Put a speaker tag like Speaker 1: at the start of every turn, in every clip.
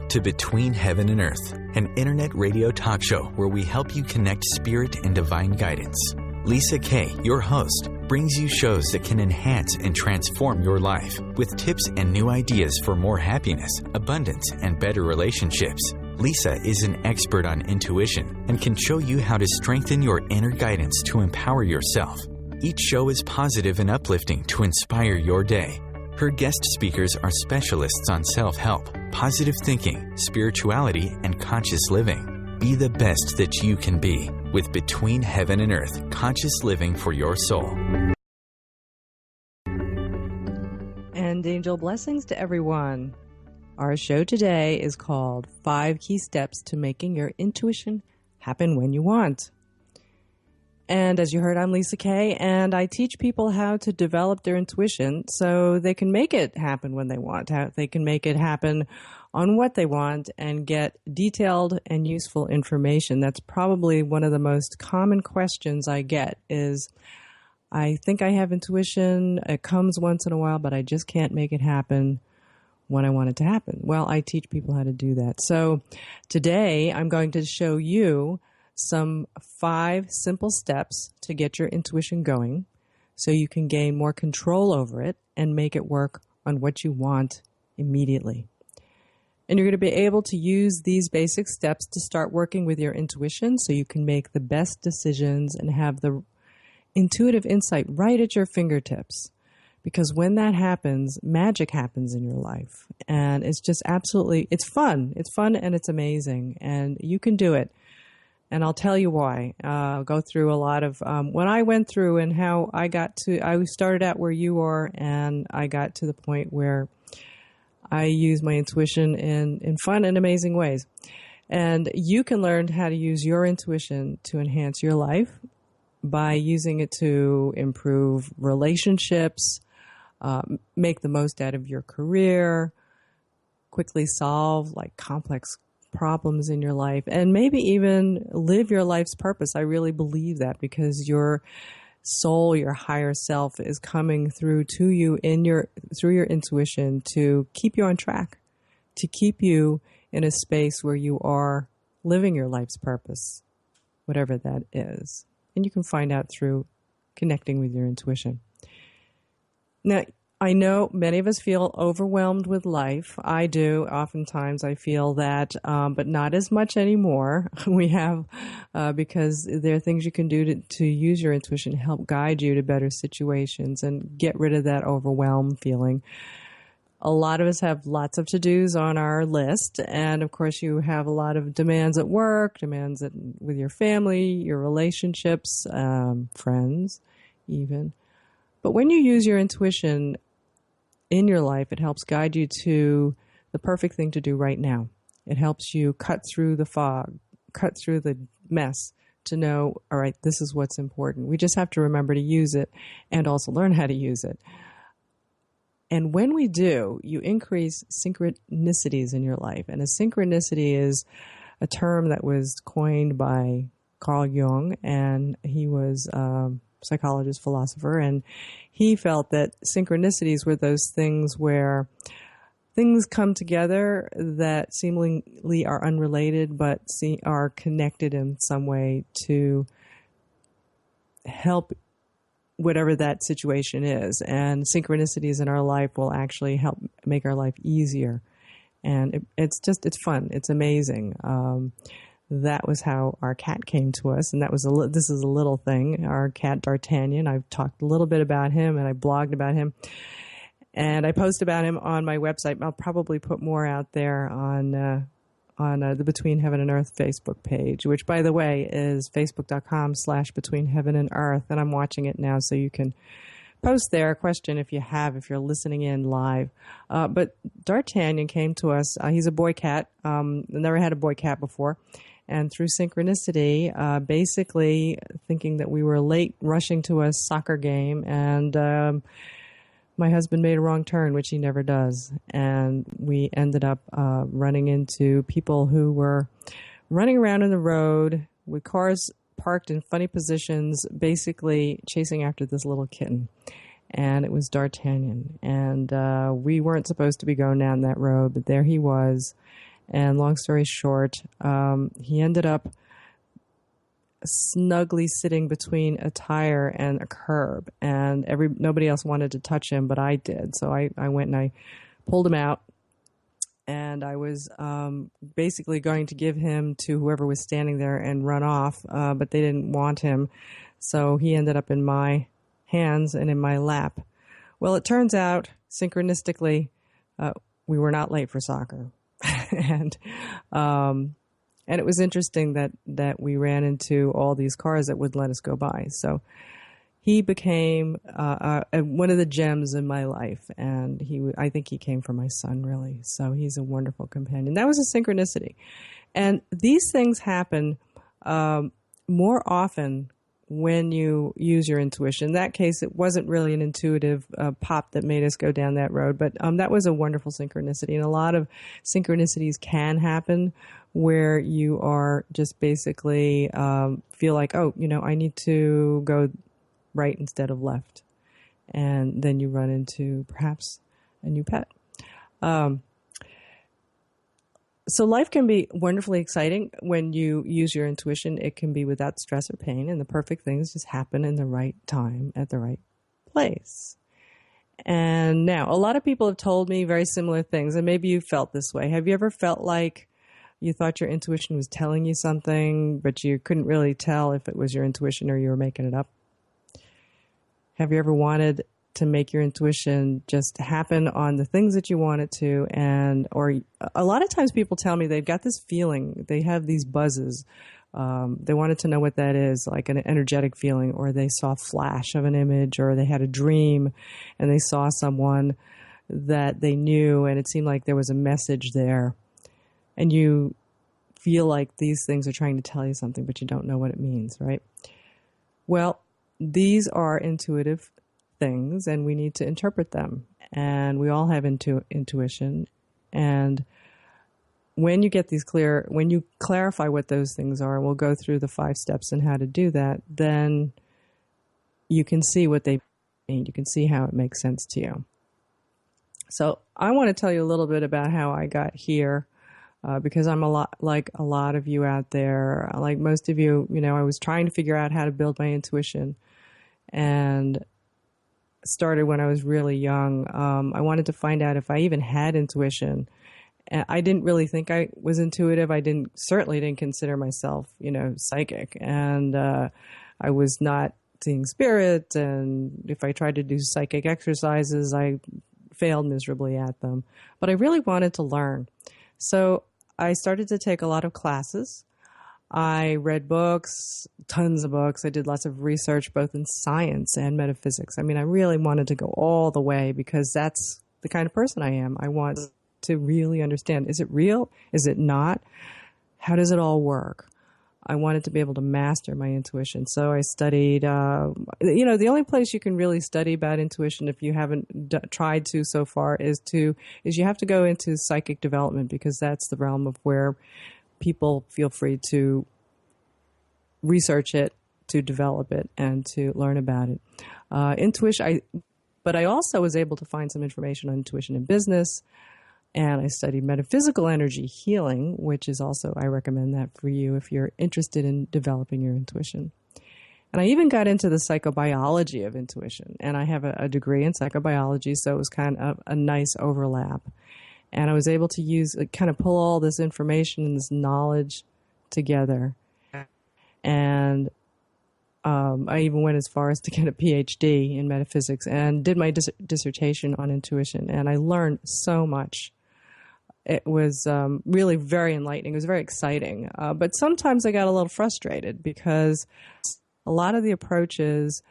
Speaker 1: to Between Heaven and Earth, an internet radio talk show where we help you connect spirit and divine guidance. Lisa Kay, your host, brings you shows that can enhance and transform your life with tips and new ideas for more happiness, abundance, and better relationships. Lisa is an expert on intuition and can show you how to strengthen your inner guidance to empower yourself. Each show is positive and uplifting to inspire your day. Her guest speakers are specialists on self-help, positive thinking, spirituality, and conscious living. Be the best that you can be with Between Heaven and Earth, conscious living for your soul.
Speaker 2: And angel blessings to everyone. Our show today is called 5 Key Steps to Making Your Intuition Happen When You Want. And as you heard, I'm Lisa Kay, and I teach people how to develop their intuition so they can make it happen when they want, how they can make it happen on what they want and get detailed and useful information. That's probably one of the most common questions I get is, I think I have intuition, it comes once in a while, but I just can't make it happen when I want it to happen. Well, I teach people how to do that. So today I'm going to show you some 5 simple steps to get your intuition going so you can gain more control over it and make it work on what you want immediately. And you're going to be able to use these basic steps to start working with your intuition so you can make the best decisions and have the intuitive insight right at your fingertips. Because when that happens, magic happens in your life. And it's just absolutely, it's fun. It's fun and it's amazing. And you can do it. And I'll tell you why. I'll go through a lot of what I went through and how I started out where you are, and I got to the point where I use my intuition in fun and amazing ways. And you can learn how to use your intuition to enhance your life by using it to improve relationships, make the most out of your career, quickly solve like complex problems in your life, and maybe even live your life's purpose. I really believe that because your soul, your higher self is coming through to you through your intuition to keep you on track, to keep you in a space where you are living your life's purpose, whatever that is. And you can find out through connecting with your intuition. Now, I know many of us feel overwhelmed with life. I do. Oftentimes I feel that, but not as much anymore. We have, because there are things you can do to use your intuition to help guide you to better situations and get rid of that overwhelmed feeling. A lot of us have lots of to-dos on our list. And of course you have a lot of demands at work, demands with your family, your relationships, friends even. But when you use your intuition in your life, it helps guide you to the perfect thing to do right now. It helps you cut through the fog, cut through the mess to know, all right, this is what's important. We just have to remember to use it and also learn how to use it. And when we do, you increase synchronicities in your life. And a synchronicity is a term that was coined by Carl Jung, and he was psychologist, philosopher, and he felt that synchronicities were those things where things come together that seemingly are unrelated but are connected in some way to help whatever that situation is. And synchronicities in our life will actually help make our life easier. And it's fun. It's amazing. That was how our cat came to us, and this is a little thing. Our cat D'Artagnan. I've talked a little bit about him, and I blogged about him, and I post about him on my website. I'll probably put more out there on the Between Heaven and Earth Facebook page, which, by the way, is facebook.com/Between Heaven and Earth, and I'm watching it now, so you can post there a question if you're listening in live. But D'Artagnan came to us. He's a boy cat. Never had a boy cat before. And through synchronicity, basically thinking that we were late rushing to a soccer game, and my husband made a wrong turn, which he never does. And we ended up running into people who were running around in the road with cars parked in funny positions, basically chasing after this little kitten. And it was D'Artagnan. And we weren't supposed to be going down that road, but there he was. And long story short, he ended up snugly sitting between a tire and a curb, and nobody else wanted to touch him, but I did. So I went and I pulled him out, and I was basically going to give him to whoever was standing there and run off, but they didn't want him. So he ended up in my hands and in my lap. Well, it turns out, synchronistically, we were not late for soccer. And it was interesting that we ran into all these cars that wouldn't let us go by. So he became one of the gems in my life, and I think he came from my son, really. So he's a wonderful companion. That was a synchronicity. And these things happen more often when you use your intuition. In that case, it wasn't really an intuitive pop that made us go down that road, but that was a wonderful synchronicity. And a lot of synchronicities can happen where you are just basically feel like, oh, I need to go right instead of left. And then you run into perhaps a new pet. So life can be wonderfully exciting when you use your intuition. It can be without stress or pain, and the perfect things just happen in the right time at the right place. And now, a lot of people have told me very similar things, and maybe you felt this way. Have you ever felt like you thought your intuition was telling you something, but you couldn't really tell if it was your intuition or you were making it up? Have you ever wanted to make your intuition just happen on the things that you want it to? Or a lot of times people tell me they've got this feeling, they have these buzzes. They wanted to know what that is, like an energetic feeling, or they saw a flash of an image, or they had a dream and they saw someone that they knew and it seemed like there was a message there. And you feel like these things are trying to tell you something, but you don't know what it means, right? Well, these are intuitive things, and we need to interpret them. And we all have intuition. And when you get when you clarify what those things are, and we'll go through the 5 steps and how to do that, then you can see what they mean. You can see how it makes sense to you. So I want to tell you a little bit about how I got here. Because I'm a lot like a lot of you out there, like most of you, I was trying to figure out how to build my intuition, and started when I was really young. I wanted to find out if I even had intuition. I didn't really think I was intuitive. I certainly didn't consider myself, psychic, and I was not seeing spirit. And if I tried to do psychic exercises, I failed miserably at them. But I really wanted to learn. So I started to take a lot of classes. I read books, tons of books. I did lots of research, both in science and metaphysics. I mean, I really wanted to go all the way because that's the kind of person I am. I want to really understand. Is it real? Is it not? How does it all work? I wanted to be able to master my intuition. So I studied, the only place you can really study about intuition, if you haven't tried to so far, is you have to go into psychic development, because that's the realm of where people feel free to research it, to develop it, and to learn about it. But I also was able to find some information on intuition in business. And I studied metaphysical energy healing, which is also, I recommend that for you if you're interested in developing your intuition. And I even got into the psychobiology of intuition. And I have a degree in psychobiology, so it was kind of a nice overlap. And I was able to kind of pull all this information and this knowledge together. And I even went as far as to get a PhD in metaphysics and did my dissertation on intuition. And I learned so much. It was really very enlightening. It was very exciting. But sometimes I got a little frustrated because a lot of the approaches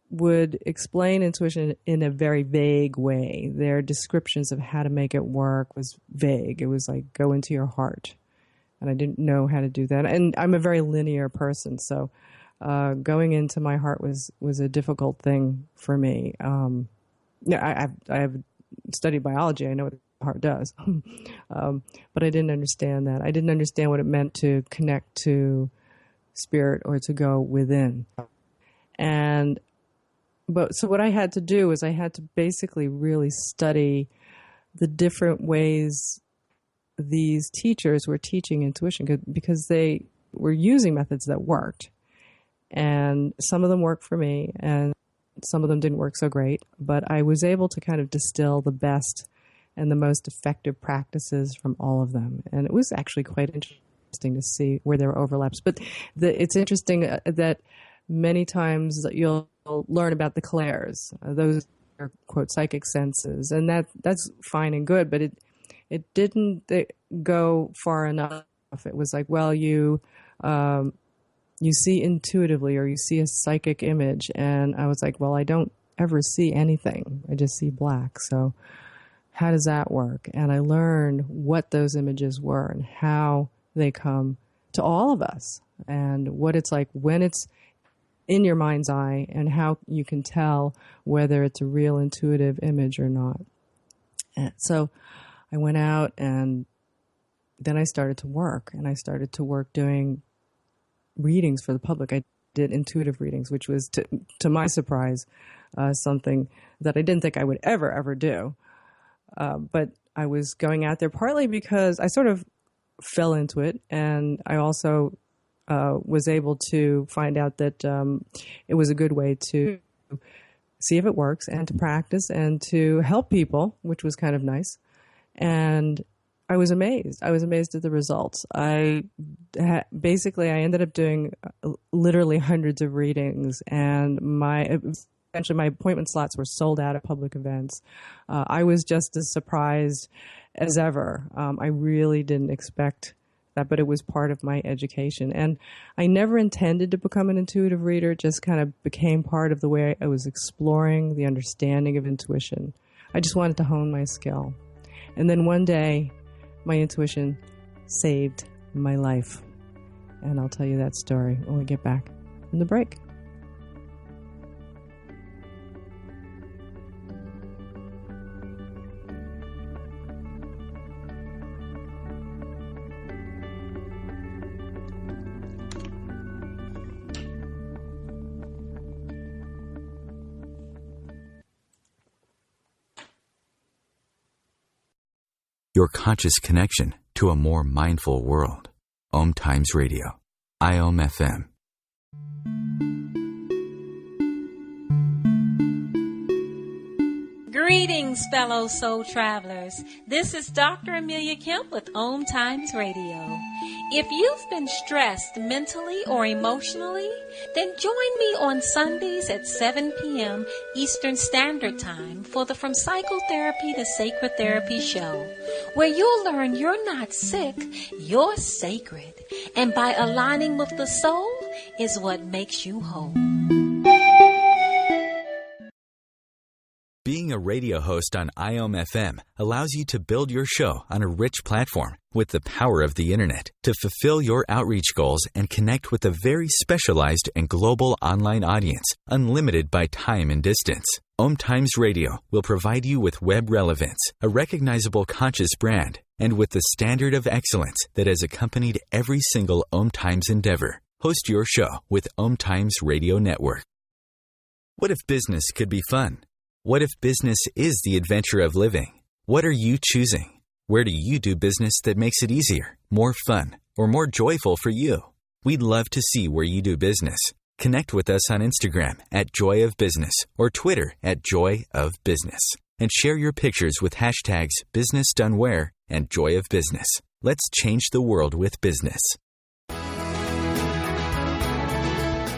Speaker 2: would explain intuition in a very vague way. Their descriptions of how to make it work was vague. It was like, go into your heart. And I didn't know how to do that. And I'm a very linear person, so going into my heart was a difficult thing for me. I have studied biology. I know what the heart does. But I didn't understand that. I didn't understand what it meant to connect to spirit or to go within. So what I had to do is I had to basically really study the different ways these teachers were teaching intuition because they were using methods that worked. And some of them worked for me, and some of them didn't work so great. But I was able to kind of distill the best and the most effective practices from all of them. And it was actually quite interesting to see where there were overlaps. But it's interesting that many times you'll learn about the clairs. Those are, quote, psychic senses. And that's fine and good, but it didn't go far enough. It was like, well, you see intuitively, or you see a psychic image. And I was like, well, I don't ever see anything. I just see black. So how does that work? And I learned what those images were and how they come to all of us, and what it's like when it's in your mind's eye, and how you can tell whether it's a real intuitive image or not. And so I went out, and then I started to work, doing readings for the public. I did intuitive readings, which was, to my surprise, something that I didn't think I would ever do. But I was going out there partly because I sort of fell into it, and I also was able to find out that it was a good way to see if it works, and to practice, and to help people, which was kind of nice. And I was amazed. I was amazed at the results. Basically, I ended up doing literally hundreds of readings, and eventually my appointment slots were sold out at public events. I was just as surprised as ever. I really didn't expect that, but it was part of my education. And I never intended to become an intuitive reader. It just kind of became part of the way I was exploring the understanding of intuition. I just wanted to hone my skill. And then one day, my intuition saved my life. And I'll tell you that story when we get back from the break.
Speaker 1: Your conscious connection to a more mindful world. OMTimes Radio. IOM FM.
Speaker 3: Greetings, fellow soul travelers. This is Dr. Amelia Kemp with OMTimes Radio. If you've been stressed mentally or emotionally, then join me on Sundays at 7 p.m. Eastern Standard Time for the From Psychotherapy to Sacred Therapy show, where you'll learn you're not sick, you're sacred. And by aligning with the soul is what makes you whole.
Speaker 1: Being a radio host on IOM FM allows you to build your show on a rich platform with the power of the internet to fulfill your outreach goals and connect with a very specialized and global online audience, unlimited by time and distance. OMTimes Radio will provide you with web relevance, a recognizable conscious brand, and with the standard of excellence that has accompanied every single OMTimes endeavor. Host your show with OMTimes Radio Network. What if business could be fun? What if business is the adventure of living? What are you choosing? Where do you do business that makes it easier, more fun, or more joyful for you? We'd love to see where you do business. Connect with us on Instagram at Joy of Business or Twitter at Joy of Business, and share your pictures with hashtags BusinessDoneWhere and Joy of Business. Let's change the world with business.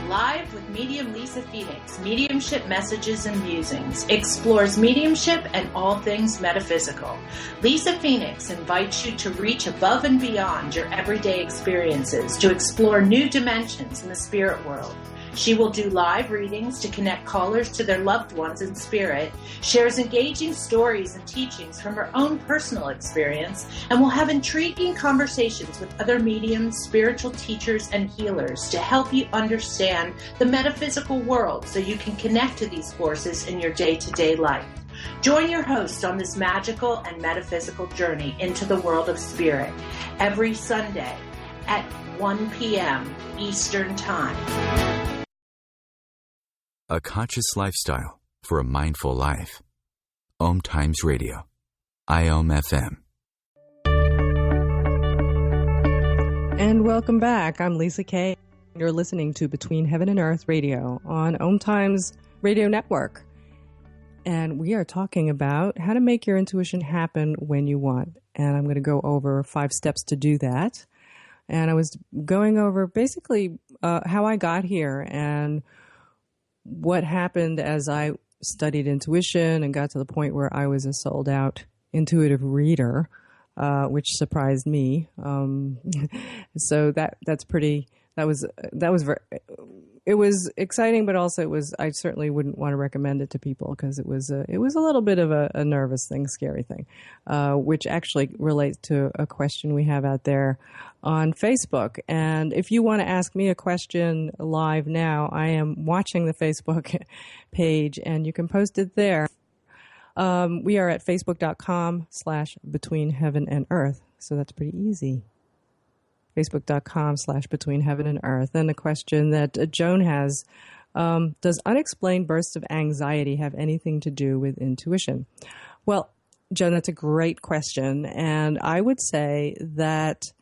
Speaker 4: Live with medium Lisa Phoenix, Mediumship Messages and Musings, explores mediumship and all things metaphysical. Lisa Phoenix invites you to reach above and beyond your everyday experiences, to explore new dimensions in the spirit world. She will do live readings to connect callers to their loved ones in spirit, shares engaging stories and teachings from her own personal experience, and will have intriguing conversations with other mediums, spiritual teachers, and healers to help you understand the metaphysical world so you can connect to these forces in your day-to-day life. Join your host on this magical and metaphysical journey into the world of spirit every Sunday at 1 p.m. Eastern Time.
Speaker 1: A conscious lifestyle for a mindful life. OMTimes Radio. IOM FM.
Speaker 2: And welcome back. I'm Lisa Kay. You're listening to Between Heaven and Earth Radio on OMTimes Radio Network. And we are talking about how to make your intuition happen when you want. And I'm going to go over 5 steps to do that. And I was going over basically how I got here and what happened as I studied intuition and got to the point where I was a sold out intuitive reader. Which surprised me. So it was exciting, but also I certainly wouldn't want to recommend it to people because it was a little bit of a nervous thing, scary thing, which actually relates to a question we have out there on Facebook. And if you want to ask me a question live now, I am watching the Facebook page and you can post it there. We are at facebook.com/between heaven and earth. So that's pretty easy. Facebook.com/between heaven and earth. And a question that Joan has, does unexplained bursts of anxiety have anything to do with intuition? Well, Joan, that's a great question. And I would say that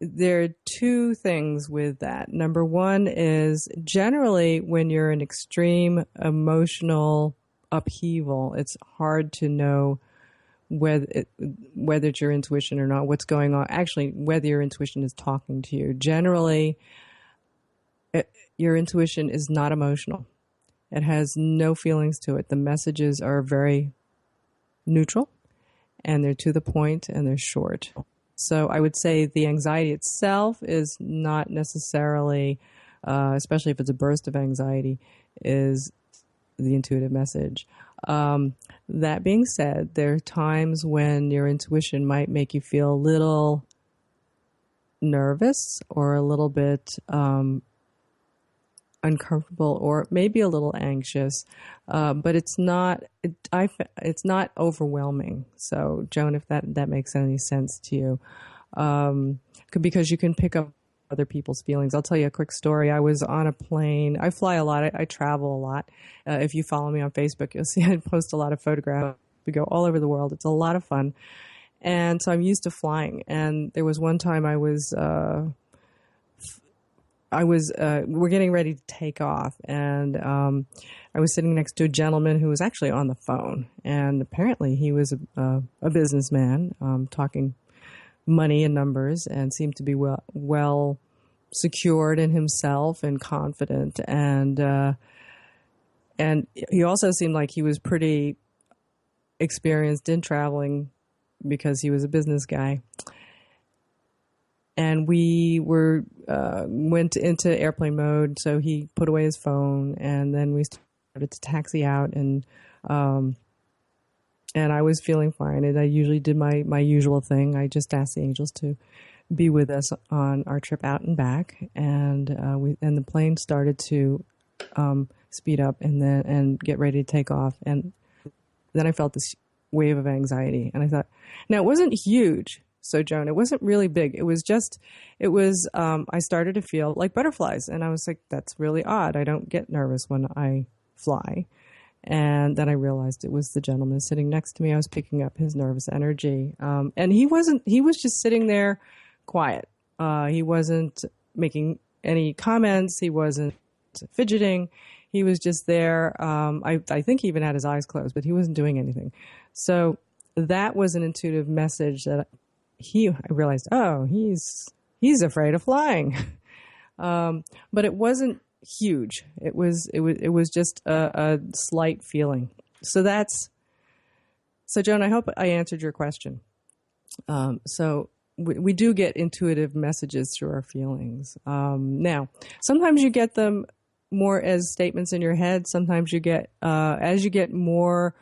Speaker 2: there are 2 things with that. Number one is generally when you're in extreme emotional upheaval, it's hard to know whether it's your intuition or not, what's going on, actually whether your intuition is talking to you. Generally, your intuition is not emotional. It has no feelings to it. The messages are very neutral and they're to the point and they're short. So I would say the anxiety itself is not necessarily, especially if it's a burst of anxiety, is the intuitive message. That being said, there are times when your intuition might make you feel a little nervous or a little bit uncomfortable or maybe a little anxious, but it's not overwhelming. So, Joan, if that makes any sense to you, because you can pick up other people's feelings. I'll tell you a quick story. I was on a plane. I fly a lot. I travel a lot. If you follow me on Facebook, you'll see I post a lot of photographs. We go all over the world. It's a lot of fun. And so I'm used to flying. And there was one time we're getting ready to take off. And I was sitting next to a gentleman who was actually on the phone. And apparently he was a businessman talking money and numbers and seemed to be well secured in himself and confident. And he also seemed like he was pretty experienced in traveling because he was a business guy. And we went into airplane mode. So he put away his phone and then we started to taxi out and I was feeling fine, and I usually did my usual thing. I just asked the angels to be with us on our trip out and back, and the plane started to speed up and get ready to take off, and then I felt this wave of anxiety, and I thought, now it wasn't huge, so Joan, it wasn't really big. It was I started to feel like butterflies, and I was like, that's really odd. I don't get nervous when I fly. And then I realized it was the gentleman sitting next to me. I was picking up his nervous energy. And he was just sitting there quiet. He wasn't making any comments. He wasn't fidgeting. He was just there. I think he even had his eyes closed, but he wasn't doing anything. So that was an intuitive message that I realized, oh, he's afraid of flying. But it wasn't huge. It was just a slight feeling. So Joan, I hope I answered your question. So we do get intuitive messages through our feelings. Now, sometimes you get them more as statements in your head. Sometimes you get, as you get more,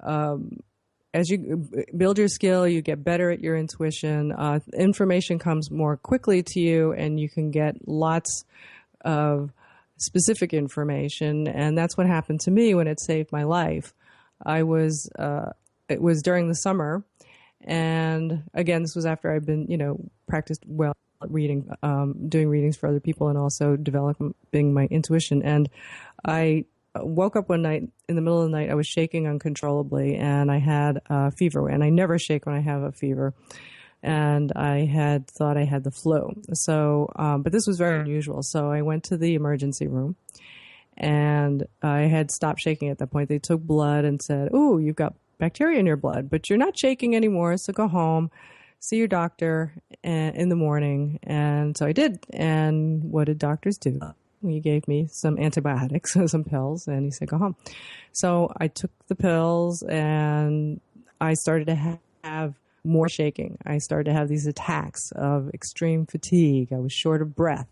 Speaker 2: as you build your skill, you get better at your intuition. Information comes more quickly to you, and you can get lots of specific information, and that's what happened to me when it saved my life. It was during the summer, and again, this was after I'd been, practiced well at reading, doing readings for other people, and also developing my intuition. And I woke up one night in the middle of the night. I was shaking uncontrollably, and I had a fever, and I never shake when I have a fever. and I had thought I had the flu. So, but this was very unusual. So I went to the emergency room, and I had stopped shaking at that point. They took blood and said, "Oh, you've got bacteria in your blood, but you're not shaking anymore. So go home, see your doctor in the morning." And so I did. And what did doctors do? He gave me some antibiotics, some pills, and he said, "Go home." So I took the pills, and I started to have more shaking. I started to have these attacks of extreme fatigue. I was short of breath.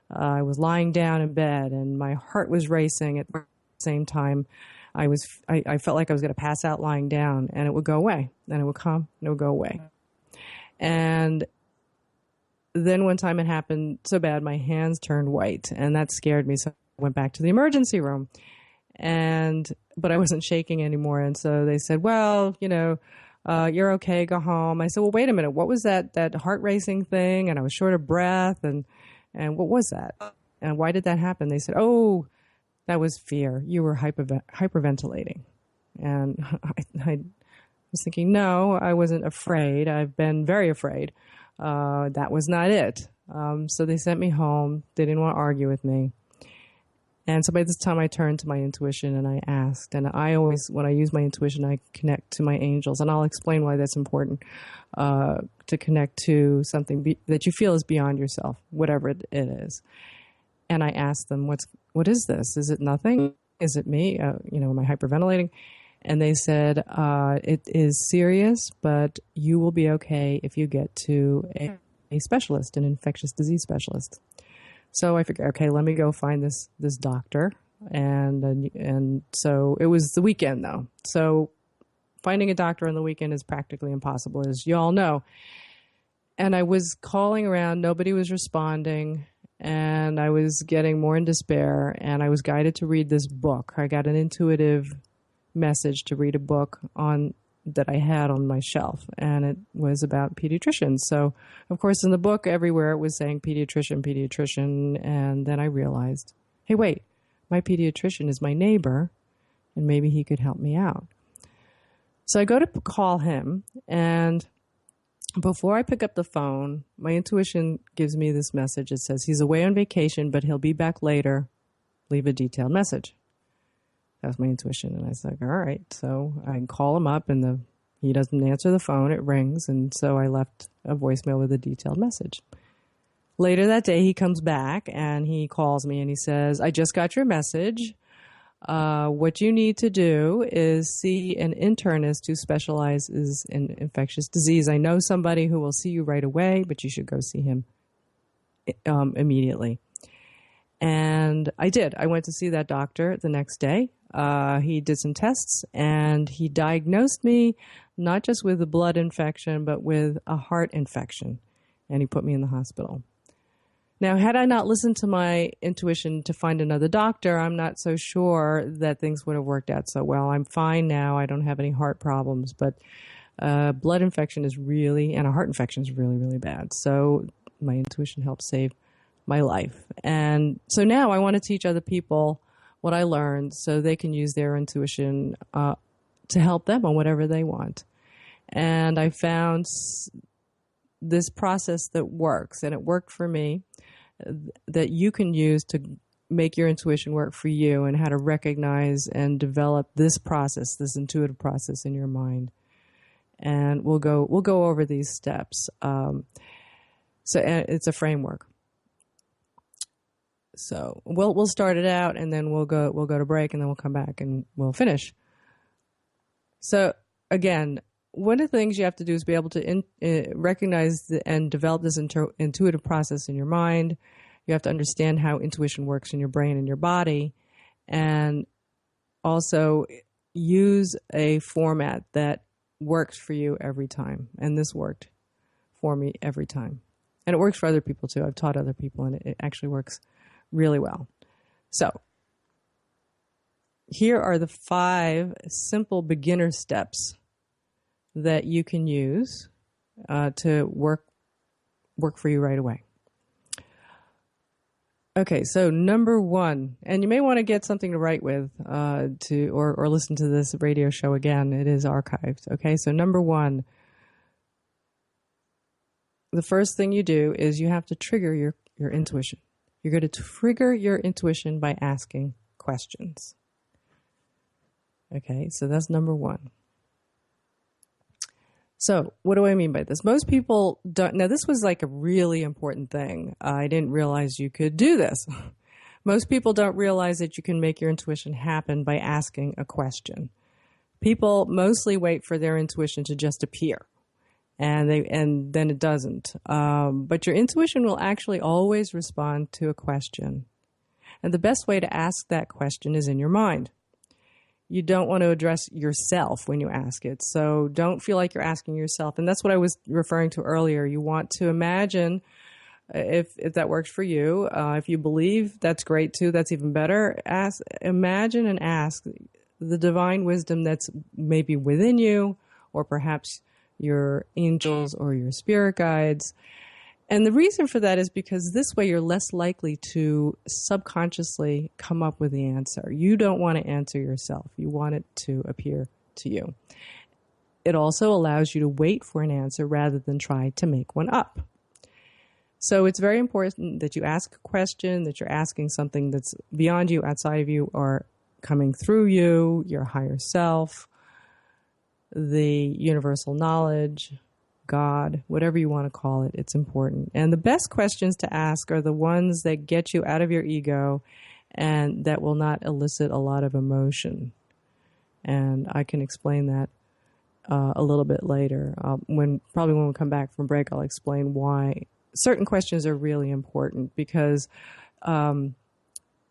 Speaker 2: I was lying down in bed, and my heart was racing at the same time. I felt like I was going to pass out lying down, and it would go away. Then it would come, and it would go away. And then one time it happened so bad, my hands turned white, and that scared me. So I went back to the emergency room, but I wasn't shaking anymore. And so they said, "Well, you're okay, go home." I said, "Well, wait a minute. What was that heart racing thing? And I was short of breath. And what was that? And why did that happen?" They said, "Oh, that was fear. You were hyperventilating." And I was thinking, no, I wasn't afraid. I've been very afraid. That was not it. So they sent me home. They didn't want to argue with me. And so by this time I turned to my intuition and I asked. And I always, when I use my intuition, I connect to my angels. And I'll explain why that's important, to connect to something that you feel is beyond yourself, whatever it is. And I asked them, what is this? Is it nothing? Is it me? Am I hyperventilating? And they said, it is serious, but you will be okay if you get to a specialist, an infectious disease specialist. So I figured, okay, let me go find this doctor. And so it was the weekend, though. So finding a doctor on the weekend is practically impossible, as you all know. And I was calling around. Nobody was responding. And I was getting more in despair. And I was guided to read this book. I got an intuitive message to read a book that I had on my shelf, and it was about pediatricians. So, of course, in the book, everywhere it was saying pediatrician, and then I realized, hey, wait, my pediatrician is my neighbor, and maybe he could help me out. So I go to call him, and before I pick up the phone, my intuition gives me this message. It says, he's away on vacation, but he'll be back later. Leave a detailed message. That was my intuition. And I was like, all right. So I call him up, and he doesn't answer the phone. It rings. And so I left a voicemail with a detailed message. Later that day, he comes back and he calls me and he says, I just got your message. What you need to do is see an internist who specializes in infectious disease. I know somebody who will see you right away, but you should go see him immediately. And I did. I went to see that doctor the next day. He did some tests, and he diagnosed me not just with a blood infection, but with a heart infection. And he put me in the hospital. Now, had I not listened to my intuition to find another doctor, I'm not so sure that things would have worked out so well. I'm fine now. I don't have any heart problems, but blood infection and a heart infection is really, really bad. So my intuition helped save my life. And so now I want to teach other people what I learned so they can use their intuition to help them on whatever they want. And I found this process that works, and it worked for me, that you can use to make your intuition work for you, and how to recognize and develop this process, this intuitive process in your mind. And we'll go over these steps. So it's a framework. So we'll start it out, and then we'll go to break, and then we'll come back and we'll finish. So again, one of the things you have to do is be able to recognize and develop this intuitive process in your mind. You have to understand how intuition works in your brain and your body, and also use a format that works for you every time. And this worked for me every time. And it works for other people too. I've taught other people, and it actually works really well. So here are the 5 simple beginner steps that you can use to work for you right away. Okay, so number 1, and you may want to get something to write with or listen to this radio show again. It is archived. Okay, so number 1, the first thing you do is you have to trigger your intuition. You're going to trigger your intuition by asking questions. Okay, so that's number one. So what do I mean by this? Most people don't. Now, this was like a really important thing. I didn't realize you could do this. Most people don't realize that you can make your intuition happen by asking a question. People mostly wait for their intuition to just appear, and then it doesn't. But your intuition will actually always respond to a question. And the best way to ask that question is in your mind. You don't want to address yourself when you ask it. So don't feel like you're asking yourself. And that's what I was referring to earlier. You want to imagine, if that works for you, if you believe, that's great too. That's even better. Imagine and ask the divine wisdom that's maybe within you, or perhaps your angels or your spirit guides. And the reason for that is because this way you're less likely to subconsciously come up with the answer. You don't want to answer yourself. You want it to appear to you. It also allows you to wait for an answer rather than try to make one up. So it's very important that you ask a question, that you're asking something that's beyond you, outside of you, or coming through you, your higher self, the universal knowledge, God, whatever you want to call it, it's important. And the best questions to ask are the ones that get you out of your ego and that will not elicit a lot of emotion. And I can explain that a little bit later. When we come back from break, I'll explain why certain questions are really important, because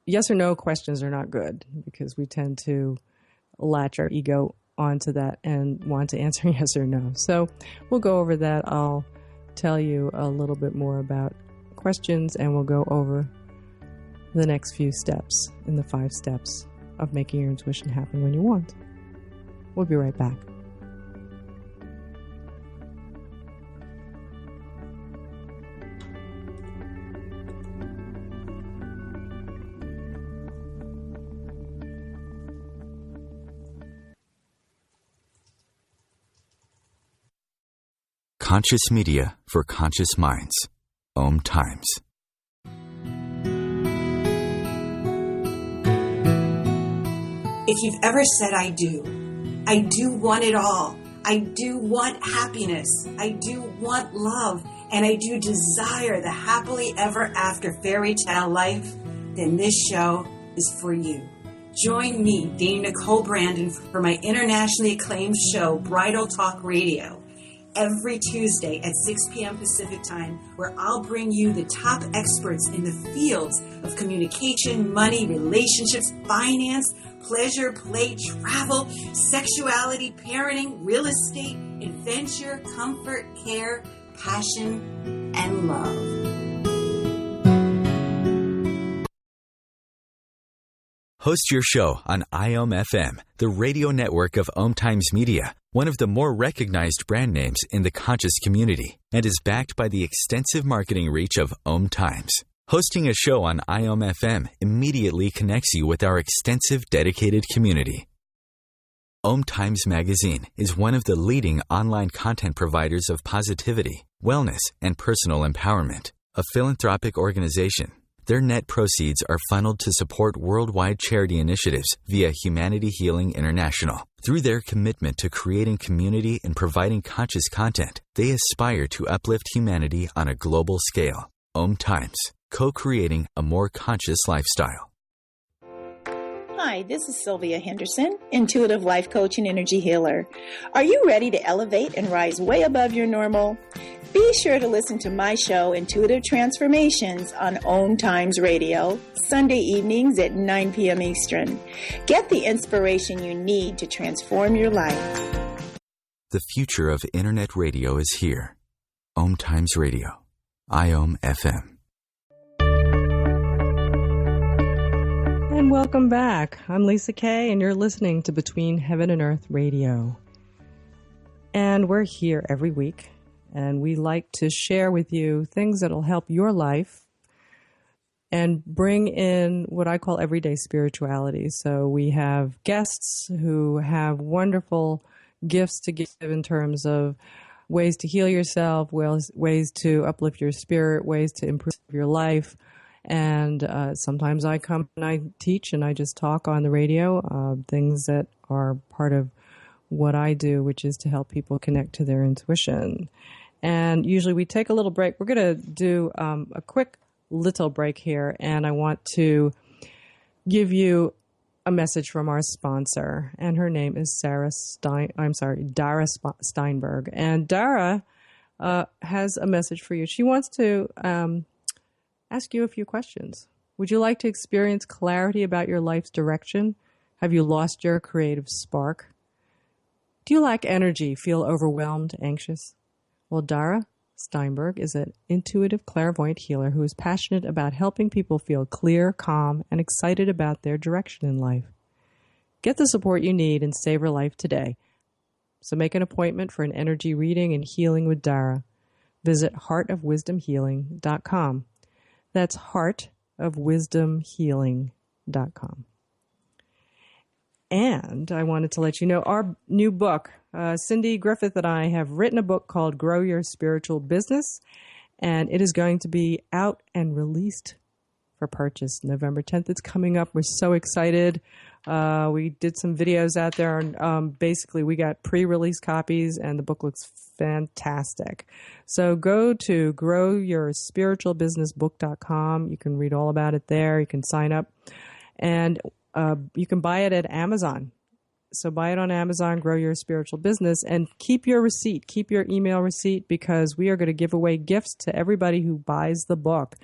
Speaker 2: yes or no questions are not good, because we tend to latch our ego onto that and want to answer yes or no. So we'll go over that. I'll tell you a little bit more about questions, and we'll go over the next few steps in the 5 steps of making your intuition happen when you want. We'll be right back.
Speaker 1: Conscious media for conscious minds. OMTimes.
Speaker 5: If you've ever said, I do want it all. I do want happiness. I do want love. And I do desire the happily ever after fairy tale life, then this show is for you. Join me, Dame Nicole Brandon, for my internationally acclaimed show, Bridal Talk Radio, every Tuesday at 6 p.m. Pacific Time, where I'll bring you the top experts in the fields of communication, money, relationships, finance, pleasure, play, travel, sexuality, parenting, real estate, adventure, comfort, care, passion, and love.
Speaker 1: Host your show on IOM-FM, the radio network of OMTimes Media, one of the more recognized brand names in the conscious community, and is backed by the extensive marketing reach of OMTimes. Hosting a show on IOM-FM immediately connects you with our extensive dedicated community. OMTimes Magazine is one of the leading online content providers of positivity, wellness, and personal empowerment, a philanthropic organization. Their net proceeds are funneled to support worldwide charity initiatives via Humanity Healing International. Through their commitment to creating community and providing conscious content, they aspire to uplift humanity on a global scale. OMTimes, co-creating a more conscious lifestyle.
Speaker 6: Hi, this is Sylvia Henderson, intuitive life coach and energy healer. Are you ready to elevate and rise way above your normal? Be sure to listen to my show, Intuitive Transformations, on OMTimes Radio, Sunday evenings at 9 p.m. Eastern. Get the inspiration you need to transform your life.
Speaker 1: The future of Internet radio is here. OMTimes Radio. IOM-FM.
Speaker 2: And welcome back. I'm Lisa Kay, and you're listening to Between Heaven and Earth Radio. And we're here every week, and we like to share with you things that'll help your life and bring in what I call everyday spirituality. So we have guests who have wonderful gifts to give in terms of ways to heal yourself, ways to uplift your spirit, ways to improve your life. And sometimes I come and I teach and I just talk on the radio, things that are part of what I do, which is to help people connect to their intuition. And usually we take a little break. We're going to do a quick little break here, and I want to give you a message from our sponsor, and her name is Dara Steinberg. And Dara has a message for you. She wants to ask you a few questions. Would you like to experience clarity about your life's direction? Have you lost your creative spark? Do you lack energy, feel overwhelmed, anxious? Well, Dara Steinberg is an intuitive clairvoyant healer who is passionate about helping people feel clear, calm, and excited about their direction in life. Get the support you need and save her life today. So make an appointment for an energy reading and healing with Dara. Visit heartofwisdomhealing.com. That's heartofwisdomhealing.com. And I wanted to let you know our new book. Cindy Griffith and I have written a book called Grow Your Spiritual Business, and it is going to be out and released for purchase November 10th. It's coming up. We're so excited. We did some videos out there, and basically we got pre-release copies, and the book looks fantastic. So go to growyourspiritualbusinessbook.com. You can read all about it there. You can sign up, and you can buy it at Amazon. So buy it on Amazon, Grow Your Spiritual Business, and keep your receipt, keep your email receipt, because we are going to give away gifts to everybody who buys the book.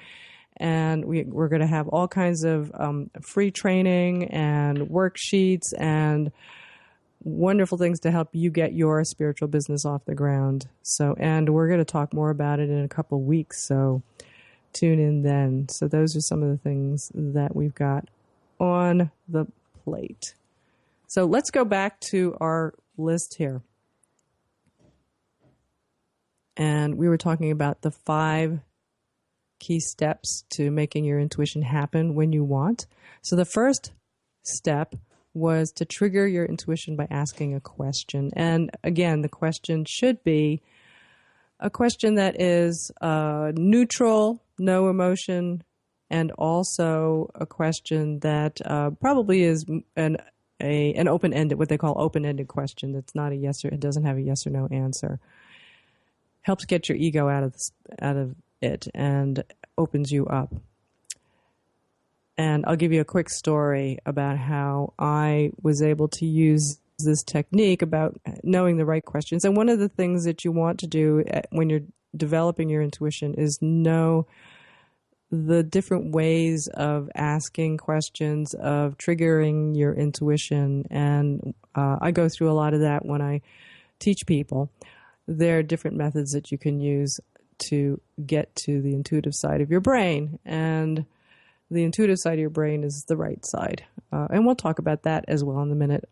Speaker 2: And we're going to have all kinds of free training and worksheets and wonderful things to help you get your spiritual business off the ground. So, and we're going to talk more about it in a couple of weeks. So tune in then. So those are some of the things that we've got on the plate. So let's go back to our list here. And we were talking about the 5 key steps to making your intuition happen when you want. So the first step was to trigger your intuition by asking a question. And again, the question should be a question that is neutral, no emotion, and also a question that probably is an open-ended, what they call open-ended question. That's not a yes or, it doesn't have a yes or no answer. Helps get your ego out of it and opens you up. And I'll give you a quick story about how I was able to use this technique about knowing the right questions. And one of the things that you want to do when you're developing your intuition is know the different ways of asking questions, of triggering your intuition. And I go through a lot of that when I teach people. There are different methods that you can use to get to the intuitive side of your brain. And the intuitive side of your brain is the right side. And we'll talk about that as well in a minute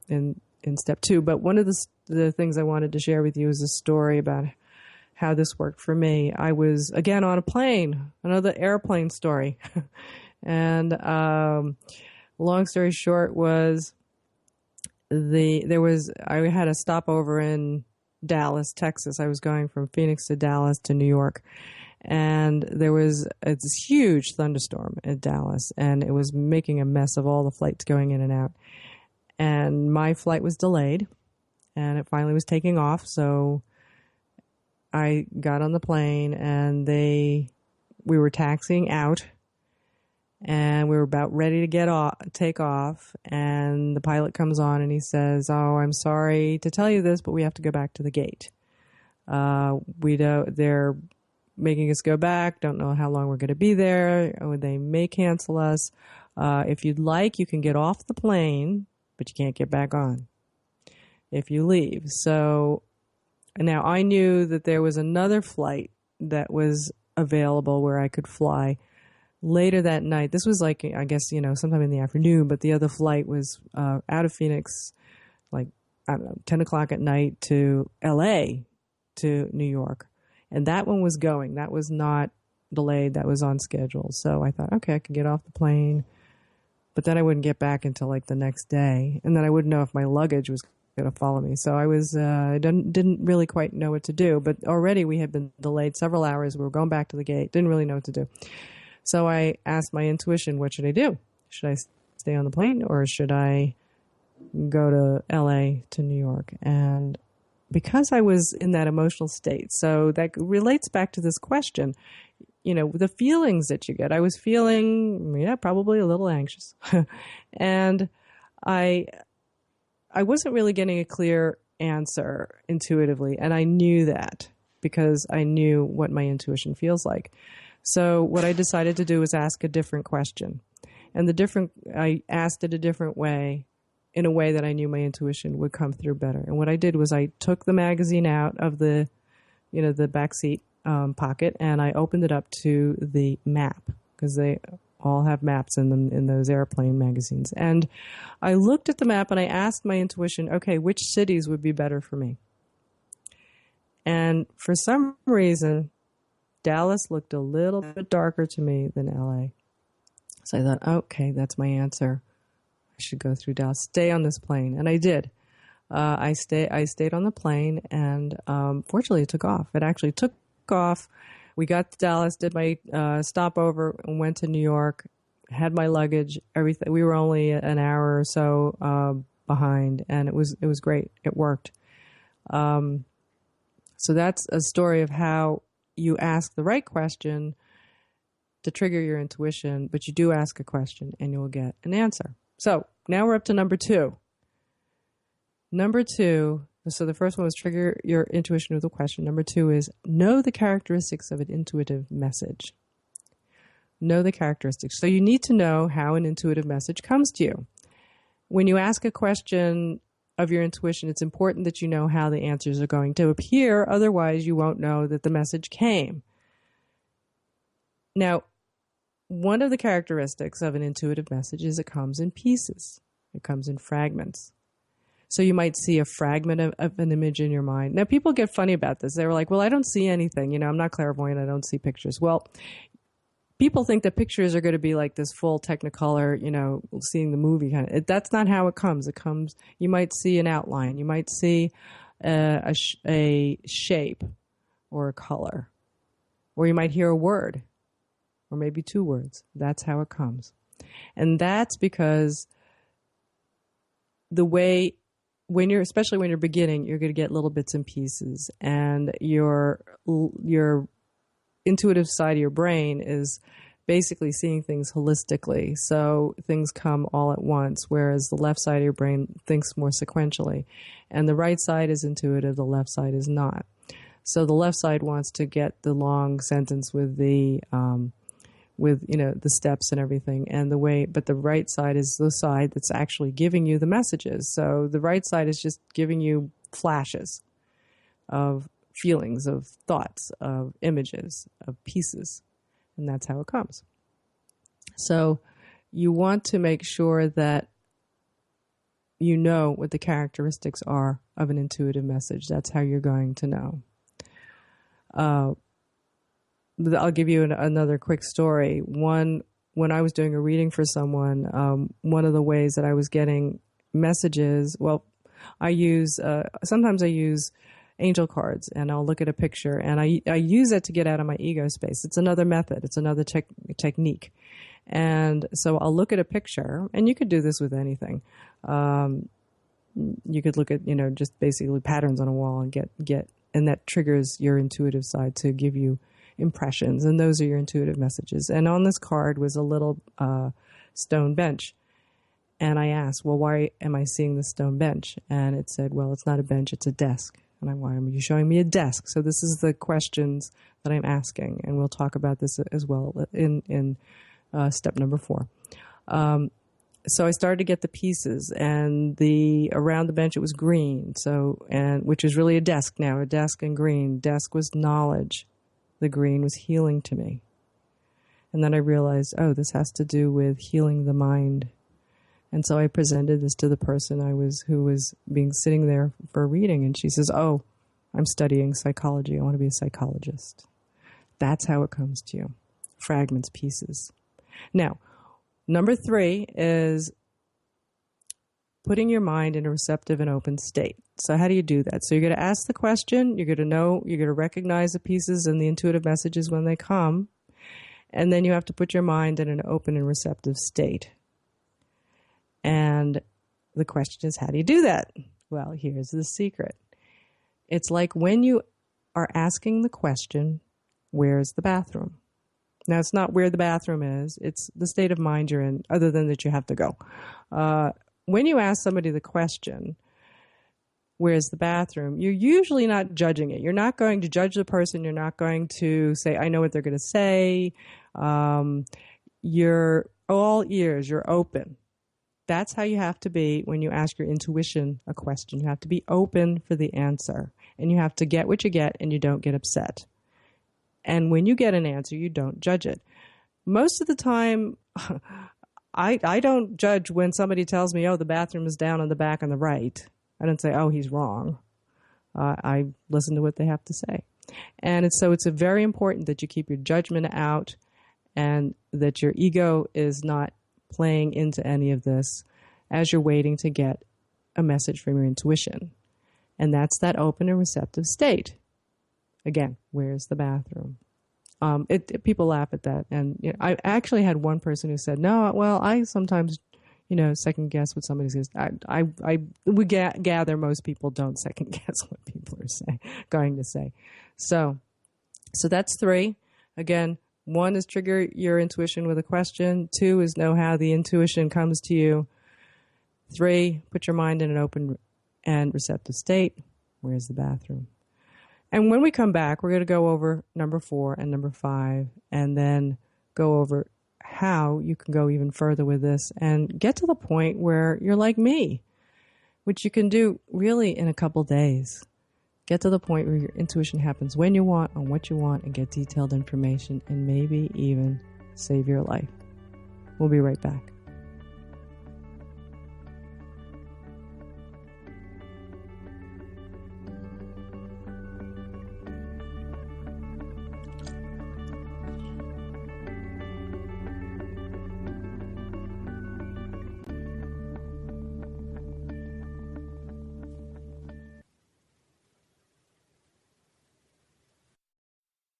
Speaker 2: in step 2. But one of the things I wanted to share with you is a story about how this worked for me. I was, again, on a plane, another airplane story. And long story short was I had a stopover in Dallas, Texas. I was going from Phoenix to Dallas to New York. And there was this huge thunderstorm at Dallas, and it was making a mess of all the flights going in and out. And my flight was delayed, and it finally was taking off, so I got on the plane, and we were taxiing out, and we were about ready to take off, and the pilot comes on, and he says, "Oh, I'm sorry to tell you this, but we have to go back to the gate. They're making us go back. Don't know how long we're going to be there. Or they may cancel us. If you'd like, you can get off the plane, but you can't get back on if you leave." So now I knew that there was another flight that was available where I could fly later that night. This was like, I guess, sometime in the afternoon, but the other flight was out of Phoenix, like, 10 o'clock at night to LA to New York. And that one was going. That was not delayed. That was on schedule. So I thought, okay, I can get off the plane, but then I wouldn't get back until like the next day. And then I wouldn't know if my luggage was going to follow me. So I didn't really quite know what to do, but already we had been delayed several hours. We were going back to the gate, didn't really know what to do. So I asked my intuition, what should I do? Should I stay on the plane or should I go to LA to New York? And because I was in that emotional state, so that relates back to this question, the feelings that you get. I was feeling, probably a little anxious. And I wasn't really getting a clear answer intuitively. And I knew that because I knew what my intuition feels like. So what I decided to do was ask a different question. And I asked it a different way, in a way that I knew my intuition would come through better. And what I did was I took the magazine out of the backseat pocket, and I opened it up to the map, because they all have maps in them in those airplane magazines. And I looked at the map and I asked my intuition, okay, which cities would be better for me? And for some reason, Dallas looked a little bit darker to me than LA. So I thought, okay, that's my answer. I should go through Dallas, stay on this plane. And I did. I stayed on the plane, and fortunately it took off. It actually took off. We got to Dallas, did my stopover, and went to New York, had my luggage, everything. We were only an hour or so behind, and it was great. It worked. So that's a story of how you ask the right question to trigger your intuition, but you do ask a question and you will get an answer. So now we're up to number 2. Number 2, so the first one was trigger your intuition with a question. Number 2 is know the characteristics of an intuitive message. Know the characteristics. So you need to know how an intuitive message comes to you. When you ask a question of your intuition, it's important that you know how the answers are going to appear. Otherwise, you won't know that the message came. Now, one of the characteristics of an intuitive message is it comes in pieces. It comes in fragments. So you might see a fragment of an image in your mind. Now, people get funny about this. They're like, well, I don't see anything. I'm not clairvoyant. I don't see pictures. Well, people think that pictures are going to be like this full Technicolor, seeing the movie kind of. That's not how it comes. It comes, you might see an outline. You might see a shape or a color. Or you might hear a word or maybe 2 words. That's how it comes. And that's because the way, especially when you're beginning, you're going to get little bits and pieces, and your intuitive side of your brain is basically seeing things holistically. So things come all at once, whereas the left side of your brain thinks more sequentially, and the right side is intuitive, the left side is not. So the left side wants to get the long sentence with the the steps and everything, but the right side is the side that's actually giving you the messages. So the right side is just giving you flashes of feelings, of thoughts, of images, of pieces, and that's how it comes. So you want to make sure that you know what the characteristics are of an intuitive message. That's how you're going to know. I'll give you another quick story. When I was doing a reading for someone, one of the ways that I was getting messages, sometimes I use angel cards, and I'll look at a picture, and I use it to get out of my ego space. It's another method. It's another technique. And so I'll look at a picture, and you could do this with anything. You could look at, just basically patterns on a wall and and that triggers your intuitive side to give you impressions, and those are your intuitive messages. And on this card was a little stone bench, and I asked, well, why am I seeing this stone bench? And it said, well, it's not a bench, it's a desk. And why are you showing me a desk? So this is the questions that I'm asking, and we'll talk about this as well in step number 4. So I started to get the pieces, and around the bench it was green, which is really a desk now, a desk and green. Desk was knowledge. The green was healing to me. And then I realized, this has to do with healing the mind. And so I presented this to the person who was sitting there for a reading, and she says, I'm studying psychology. I want to be a psychologist. That's how it comes to you. Fragments, pieces. Now, number 3 is putting your mind in a receptive and open state. So how do you do that? So you're going to ask the question, you're going to know, you're going to recognize the pieces and the intuitive messages when they come, and then you have to put your mind in an open and receptive state. And the question is, how do you do that? Well, here's the secret. It's like when you are asking the question, where's the bathroom? Now, it's not where the bathroom is. It's the state of mind you're in, other than that you have to go. When you ask somebody the question, where's the bathroom, you're usually not judging it. You're not going to judge the person. You're not going to say, I know what they're going to say. You're all ears. You're open. That's how you have to be when you ask your intuition a question. You have to be open for the answer. And you have to get what you get, and you don't get upset. And when you get an answer, you don't judge it. Most of the time, I don't judge when somebody tells me, oh, the bathroom is down on the back on the right. I don't say, oh, he's wrong. I listen to what they have to say. And it's very important that you keep your judgment out and that your ego is not playing into any of this as you're waiting to get a message from your intuition. And that's that open and receptive state. Again, where's the bathroom? People laugh at that. And I actually had one person who said, no, well, I sometimes, second guess what somebody says. We gather most people don't second guess what people are going to say. So that's 3. Again, 1 is trigger your intuition with a question. 2 is know how the intuition comes to you. 3, put your mind in an open and receptive state. Where's the bathroom? And when we come back, we're going to go over number 4 and number 5, and then go over how you can go even further with this and get to the point where you're like me, which you can do really in a couple days. Get to the point where your intuition happens when you want, on what you want, and get detailed information, and maybe even save your life. We'll be right back.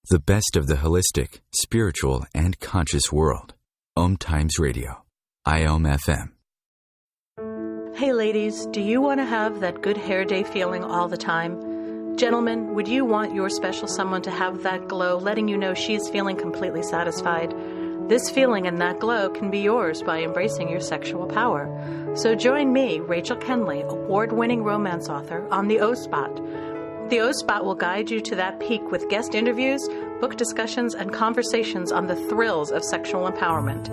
Speaker 1: The best of the holistic, spiritual, and conscious world. OMTimes Radio. IOM FM.
Speaker 7: Hey ladies, do you want to have that good hair day feeling all the time? Gentlemen, would you want your special someone to have that glow, letting you know she's feeling completely satisfied? This feeling and that glow can be yours by embracing your sexual power. So join me, Rachel Kenley, award-winning romance author, on the O-Spot. The O-Spot will guide you to that peak with guest interviews, book discussions, and conversations on the thrills of sexual empowerment.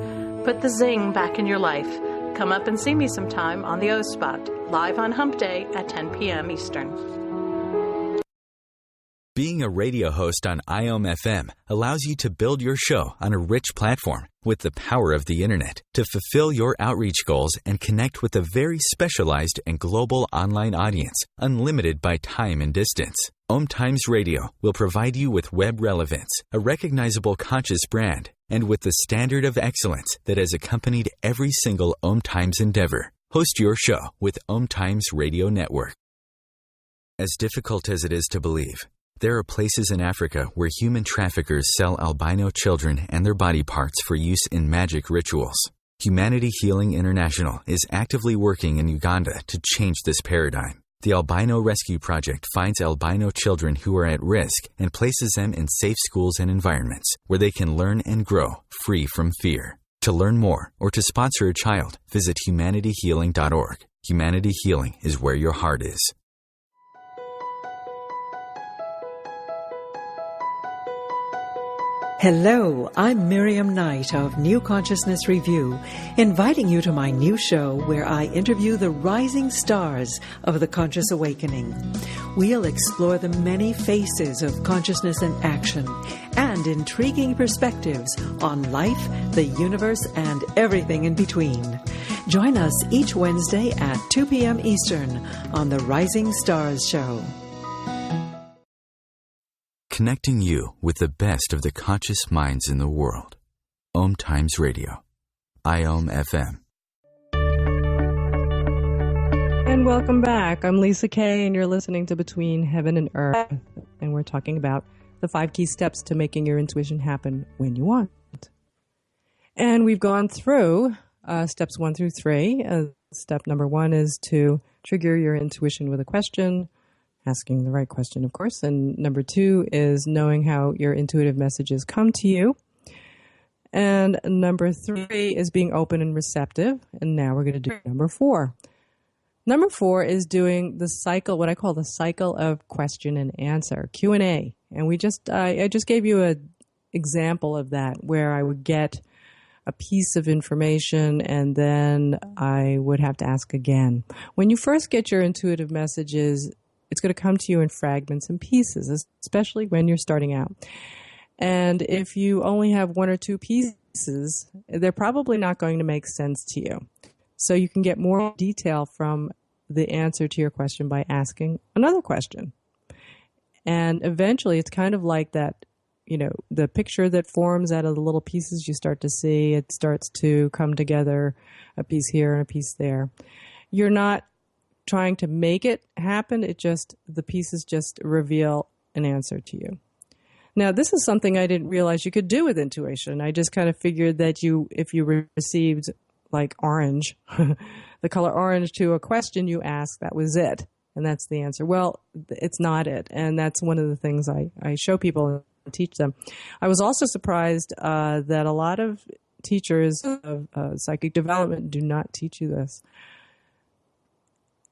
Speaker 7: Put the zing back in your life. Come up and see me sometime on the O-Spot, live on Hump Day at 10 p.m. Eastern.
Speaker 1: Being a radio host on IOM FM allows you to build your show on a rich platform with the power of the internet to fulfill your outreach goals and connect with a very specialized and global online audience, unlimited by time and distance. OMTimes Radio will provide you with web relevance, a recognizable conscious brand, and with the standard of excellence that has accompanied every single OMTimes endeavor. Host your show with OMTimes Radio Network. As difficult as it is to believe, there are places in Africa where human traffickers sell albino children and their body parts for use in magic rituals. Humanity Healing International is actively working in Uganda to change this paradigm. The Albino Rescue Project finds albino children who are at risk and places them in safe schools and environments where they can learn and grow free from fear. To learn more or to sponsor a child, visit humanityhealing.org. Humanity Healing is where your heart is.
Speaker 8: Hello, I'm Miriam Knight of New Consciousness Review, inviting you to my new show where I interview the rising stars of the conscious awakening. We'll explore the many faces of consciousness in action and intriguing perspectives on life, the universe, and everything in between. Join us each Wednesday at 2 p.m. Eastern on the Rising Stars Show.
Speaker 1: Connecting you with the best of the conscious minds in the world. OMTimes Radio. IOM FM.
Speaker 2: And welcome back. I'm Lisa Kay, and you're listening to Between Heaven and Earth. And we're talking about the 5 key steps to making your intuition happen when you want. And we've gone through steps 1 through 3. Step number 1 is to trigger your intuition with a question, asking the right question, of course. And number 2 is knowing how your intuitive messages come to you. And number 3 is being open and receptive. And now we're going to do number 4. Number 4 is doing the cycle, what I call the cycle of question and answer, Q&A. And I just gave you an example of that, where I would get a piece of information and then I would have to ask again. When you first get your intuitive messages, it's going to come to you in fragments and pieces, especially when you're starting out. And if you only have 1 or 2 pieces, they're probably not going to make sense to you. So you can get more detail from the answer to your question by asking another question. And eventually it's kind of like that, the picture that forms out of the little pieces you start to see. It starts to come together, a piece here and a piece there. You're not trying to make it happen. The pieces just reveal an answer to you. Now, this is something I didn't realize you could do with intuition. I just kind of figured that if you received like orange, the color orange to a question you ask, that was it. And that's the answer. Well, it's not it. And that's one of the things I show people and teach them. I was also surprised that a lot of teachers of psychic development do not teach you this.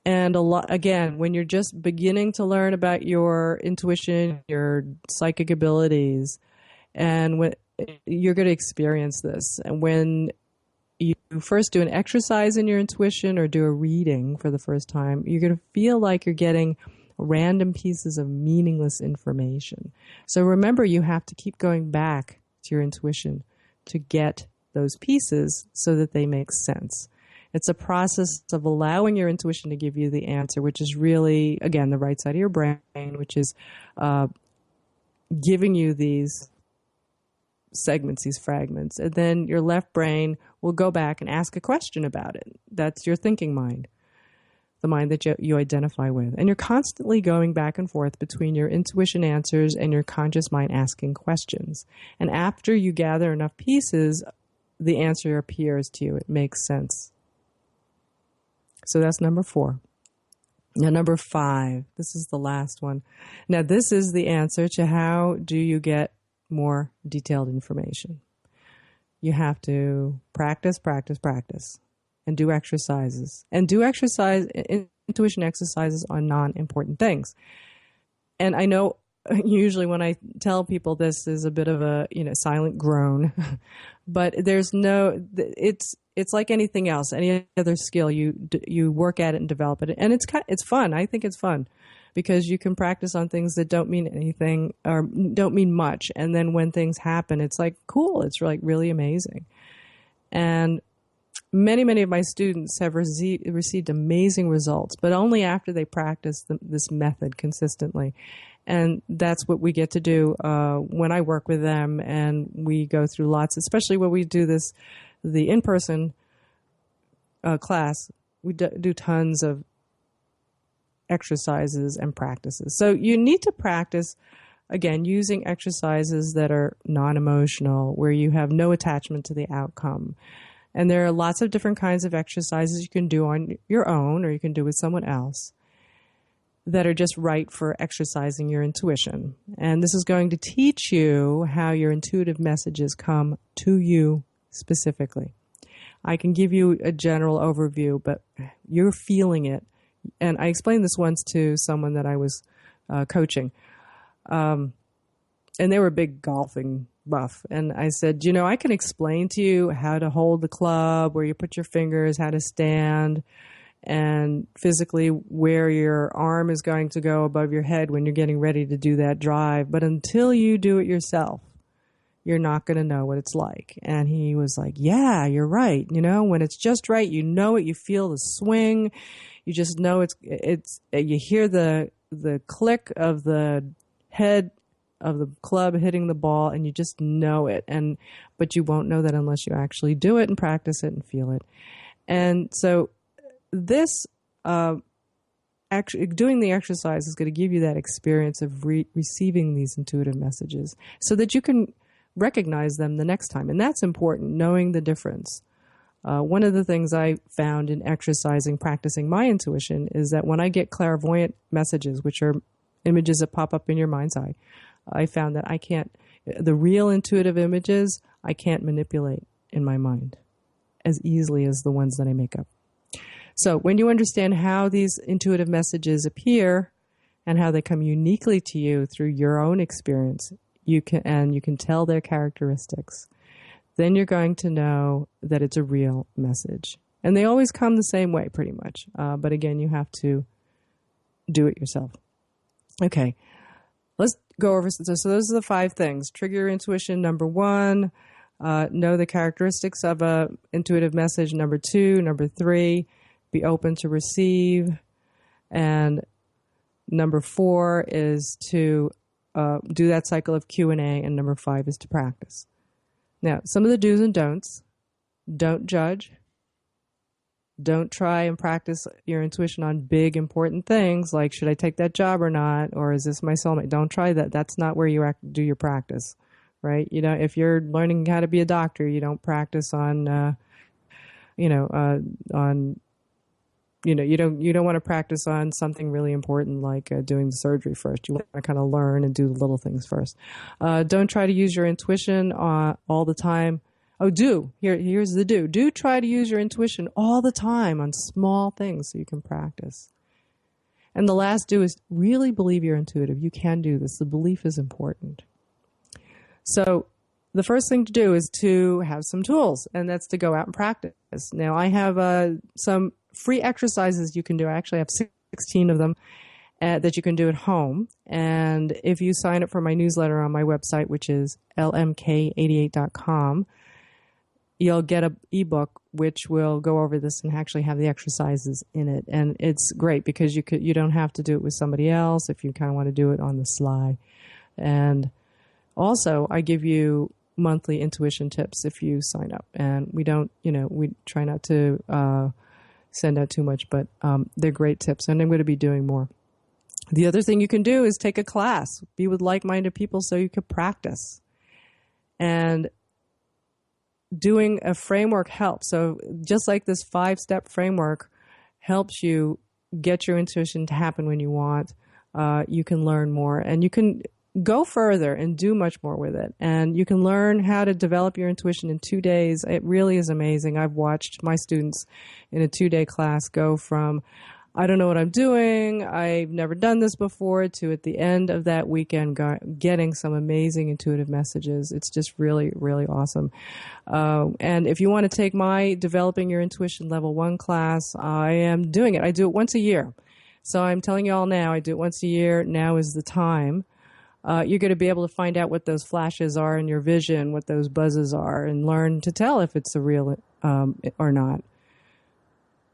Speaker 2: And again, when you're just beginning to learn about your intuition, your psychic abilities, and when you're going to experience this. And when you first do an exercise in your intuition or do a reading for the first time, you're going to feel like you're getting random pieces of meaningless information. So remember, you have to keep going back to your intuition to get those pieces so that they make sense. It's a process of allowing your intuition to give you the answer, which is really, again, the right side of your brain, which is giving you these segments, these fragments. And then your left brain will go back and ask a question about it. That's your thinking mind, the mind that you identify with. And you're constantly going back and forth between your intuition answers and your conscious mind asking questions. And after you gather enough pieces, the answer appears to you. It makes sense. So that's number 4. Now, number 5, this is the last one. Now, this is the answer to how do you get more detailed information. You have to practice, and do exercises. And do intuition exercises on non-important things. And I know usually when I tell people this is a bit of a silent groan, but it's like anything else, any other skill. You work at it and develop it, and it's fun. I think it's fun because you can practice on things that don't mean anything or don't mean much, and then when things happen, it's like cool. It's like really amazing, and many of my students have received amazing results, but only after they practice this method consistently. And that's what we get to do when I work with them, and we go through lots, especially when we do the in-person class. We do tons of exercises and practices. So you need to practice, again, using exercises that are non-emotional, where you have no attachment to the outcome. And there are lots of different kinds of exercises you can do on your own or you can do with someone else that are just right for exercising your intuition. And this is going to teach you how your intuitive messages come to you specifically. I can give you a general overview, but you're feeling it. And I explained this once to someone that I was coaching. And they were a big golfing buff. And I said, I can explain to you how to hold the club, where you put your fingers, how to stand, and physically where your arm is going to go above your head when you're getting ready to do that drive. But until you do it yourself, you're not going to know what it's like. And he was like, yeah, you're right. When it's just right, you know it, you feel the swing, you just know it's you hear the click of the head of the club hitting the ball, and you just know it. But you won't know that unless you actually do it and practice it and feel it. And so this actually doing the exercise is going to give you that experience of receiving these intuitive messages so that you can recognize them the next time. And that's important, knowing the difference. One of the things I found in exercising, practicing my intuition, is that when I get clairvoyant messages, which are images that pop up in your mind's eye, I found that the real intuitive images, I can't manipulate in my mind as easily as the ones that I make up. So when you understand how these intuitive messages appear and how they come uniquely to you through your own experience, you can tell their characteristics, then you're going to know that it's a real message. And they always come the same way, pretty much. But again, you have to do it yourself. Okay, let's go over. So those are the 5 things. Trigger your intuition, number 1. Know the characteristics of a intuitive message, number 2. Number 3, be open to receive. And number 4 is to do that cycle of Q&A. And number 5 is to practice. Now, some of the do's and don'ts: don't judge. Don't try and practice your intuition on big, important things like, should I take that job or not? Or is this my soulmate? Don't try that. That's not where you do your practice, right? You know, if you're learning how to be a doctor, you don't practice on, you don't want to practice on something really important like doing the surgery first. You want to kind of learn and do the little things first. Don't try to use your intuition all the time. Oh, here's the do. Do try to use your intuition all the time on small things so you can practice. And the last do is really believe you're intuitive. You can do this. The belief is important. So the first thing to do is to have some tools, and that's to go out and practice. Now, I have some free exercises you can do. I actually have 16 of them that you can do at home. And if you sign up for my newsletter on my website, which is lmk88.com, you'll get an ebook which will go over this and actually have the exercises in it. And it's great because you don't have to do it with somebody else if you kind of want to do it on the sly. And also, I give you monthly intuition tips if you sign up. And we try not to send out too much, but they're great tips, and I'm going to be doing more. The other thing you can do is take a class. Be with like-minded people so you can practice. And doing a framework helps. So just like this 5-step framework helps you get your intuition to happen when you want, you can learn more, and you can go further and do much more with it. And you can learn how to develop your intuition in 2 days. It really is amazing. I've watched my students in a 2-day class go from, I don't know what I'm doing, I've never done this before, to at the end of that weekend getting some amazing intuitive messages. It's just really, really awesome. And if you want to take my Developing Your Intuition Level 1 class, I am doing it. I do it once a year. So I'm telling you all now, I do it once a year. Now is the time. You're going to be able to find out what those flashes are in your vision, what those buzzes are, and learn to tell if it's a real or not.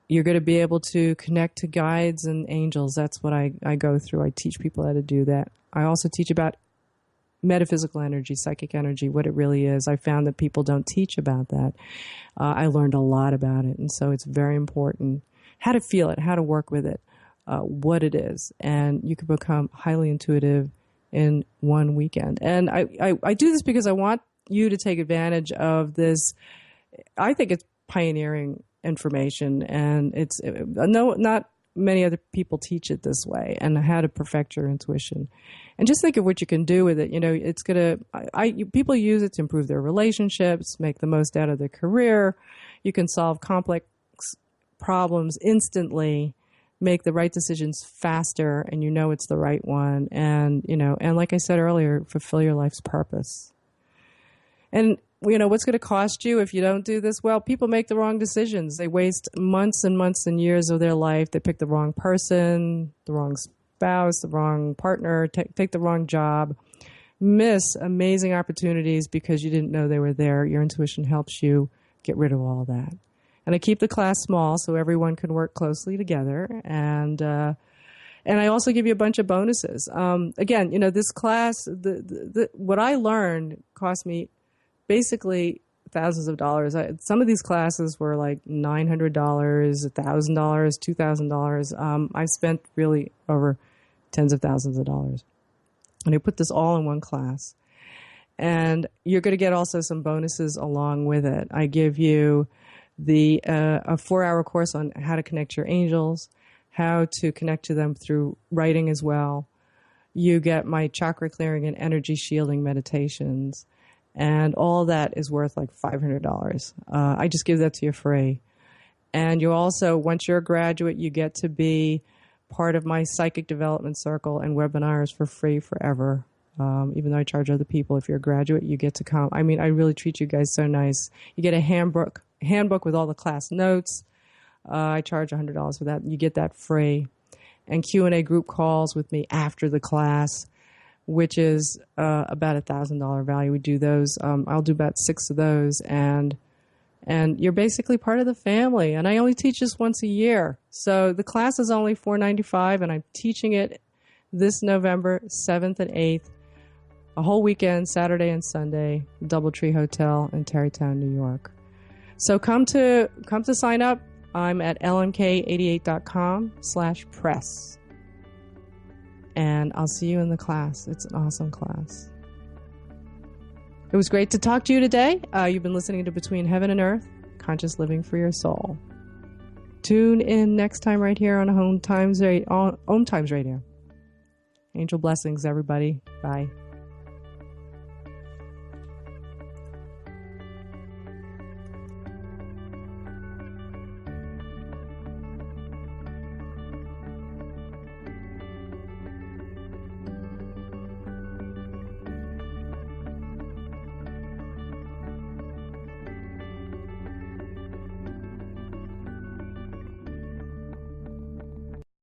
Speaker 2: You're going to be able to connect to guides and angels. That's what I go through. I teach people how to do that. I also teach about metaphysical energy, psychic energy, what it really is. I found that people don't teach about that. I learned a lot about it, and so it's very important how to feel it, how to work with it, what it is, and you can become highly intuitive in one weekend. And I do this because I want you to take advantage of this. I think it's pioneering information, and not many other people teach it this way, and how to perfect your intuition. And just think of what you can do with it. You know, it's people use it to improve their relationships, make the most out of their career. You can solve complex problems instantly, make the right decisions faster, and it's the right one. And, and like I said earlier, fulfill your life's purpose. And, what's going to cost you if you don't do this? Well, people make the wrong decisions. They waste months and months and years of their life. They pick the wrong person, the wrong spouse, the wrong partner, take the wrong job, miss amazing opportunities because you didn't know they were there. Your intuition helps you get rid of all that. And I keep the class small so everyone can work closely together. And I also give you a bunch of bonuses. Again, this class, what I learned cost me basically thousands of dollars. Some of these classes were like $900, $1,000, $2,000. I've spent really over tens of thousands of dollars. And I put this all in one class. And you're going to get also some bonuses along with it. I give you a 4-hour course on how to connect your angels, how to connect to them through writing as well. You get my chakra clearing and energy shielding meditations. And all that is worth like $500. I just give that to you free. And you also, once you're a graduate, you get to be part of my psychic development circle and webinars for free forever. Even though I charge other people, if you're a graduate, you get to come. I mean, I really treat you guys so nice. You get a handbook with all the class notes. I charge $100 for that. You get that free. And Q&A group calls with me after the class, which is about $1,000 value. We do those. I'll do about 6 of those. And you're basically part of the family. And I only teach this once a year. So the class is only $495, and I'm teaching it this November 7th and 8th, a whole weekend, Saturday and Sunday, Doubletree Hotel in Tarrytown, New York. So come to sign up. I'm at lmk88.com/press. And I'll see you in the class. It's an awesome class. It was great to talk to you today. You've been listening to Between Heaven and Earth, Conscious Living for Your Soul. Tune in next time right here on OMTimes Radio. Angel blessings, everybody. Bye.